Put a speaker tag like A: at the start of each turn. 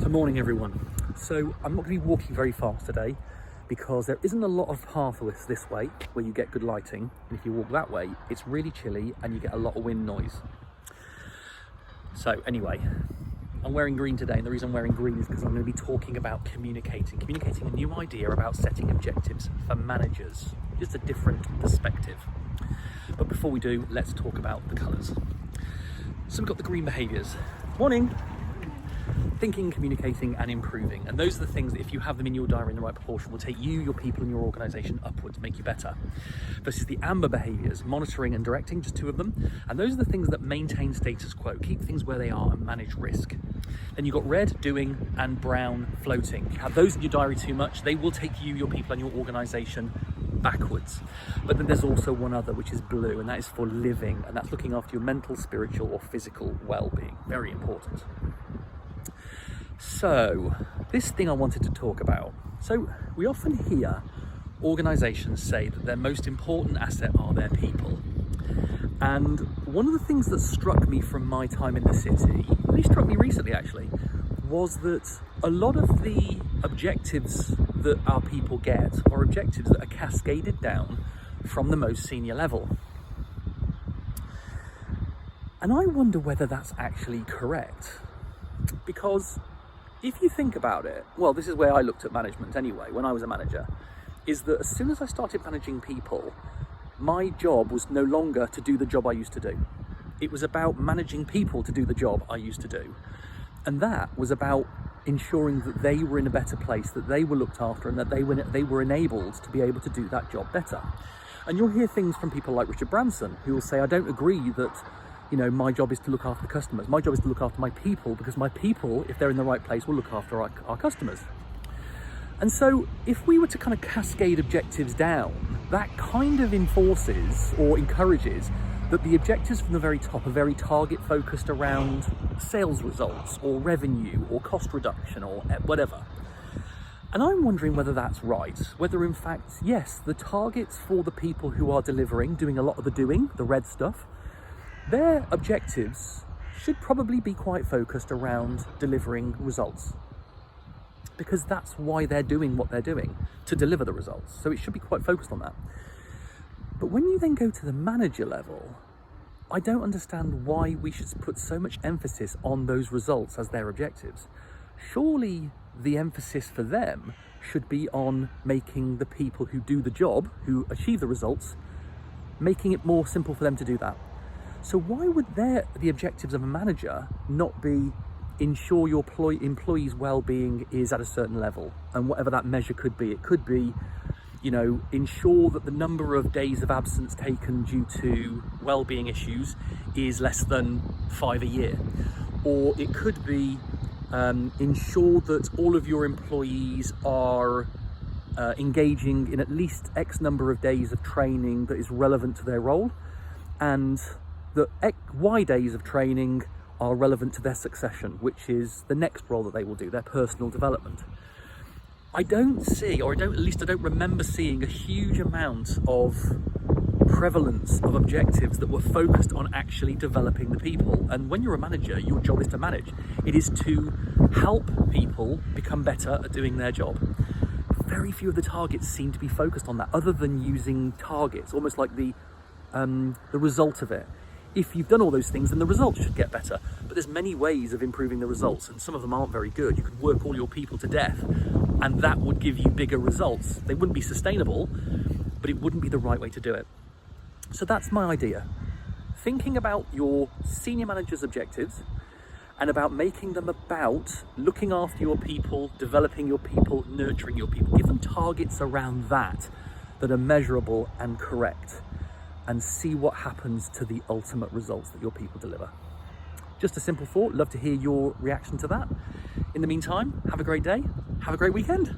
A: So morning everyone. So I'm not going to be walking very fast today because there isn't a lot of pathways this way where you get good lighting, and if you walk that way it's really chilly and you get a lot of wind noise. So anyway, I'm wearing green today, and the reason I'm wearing green is because I'm going to be talking about communicating a new idea about setting objectives for managers, just a different perspective. But before we do, let's talk about the colours. So we've got the green behaviours. Morning! Thinking, communicating and improving, and those are the things that if you have them in your diary in the right proportion will take you, your people and your organisation upwards, make you better. Versus the amber behaviours, monitoring and directing, just two of them, and those are the things that maintain status quo, keep things where they are and manage risk. Then you've got red, doing, and brown, floating. If you have those in your diary too much, they will take you, your people and your organisation backwards. But then there's also one other, which is blue, and that is for living, and that's looking after your mental, spiritual or physical well-being. Very important. So, this thing I wanted to talk about. So, we often hear organisations say that their most important asset are their people. And one of the things that struck me from my time in the city, really struck me recently actually, was that a lot of the objectives that our people get are objectives that are cascaded down from the most senior level. And I wonder whether that's actually correct. Because if you think about it, well, this is where I looked at management anyway, when I was a manager, is that as soon as I started managing people, my job was no longer to do the job I used to do. It was about managing people to do the job I used to do. And that was about ensuring that they were in a better place, that they were looked after, and that they were enabled to be able to do that job better. And you'll hear things from people like Richard Branson, who will say, I don't agree that my job is to look after the customers. My job is to look after my people, because my people, if they're in the right place, will look after our customers. And so if we were to kind of cascade objectives down, that kind of enforces or encourages that the objectives from the very top are very target focused around sales results or revenue or cost reduction or whatever. And I'm wondering whether that's right, whether in fact, yes, the targets for the people who are delivering, doing a lot of the doing, the red stuff, their objectives should probably be quite focused around delivering results, because that's why they're doing what they're doing, to deliver the results. So it should be quite focused on that. But when you then go to the manager level, I don't understand why we should put so much emphasis on those results as their objectives. Surely the emphasis for them should be on making the people who do the job, who achieve the results, making it more simple for them to do that. So why would the objectives of a manager not be ensure your employees' well-being is at a certain level, and whatever that measure could be? It could be, ensure that the number of days of absence taken due to well-being issues is less than 5 a year. Or it could be ensure that all of your employees are engaging in at least X number of days of training that is relevant to their role, and that Y days of training are relevant to their succession, which is the next role that they will do, their personal development. I don't see, or I don't remember seeing a huge amount of prevalence of objectives that were focused on actually developing the people. And when you're a manager, your job is to manage. It is to help people become better at doing their job. Very few of the targets seem to be focused on that, other than using targets, almost like the result of it. If you've done all those things, then the results should get better. But there's many ways of improving the results, and some of them aren't very good. You could work all your people to death, and that would give you bigger results. They wouldn't be sustainable, but it wouldn't be the right way to do it. So that's my idea. Thinking about your senior manager's objectives, and about making them about looking after your people, developing your people, nurturing your people. Give them targets around that are measurable and correct, and see what happens to the ultimate results that your people deliver. Just a simple thought. Love to hear your reaction to that. In the meantime, have a great day. Have a great weekend.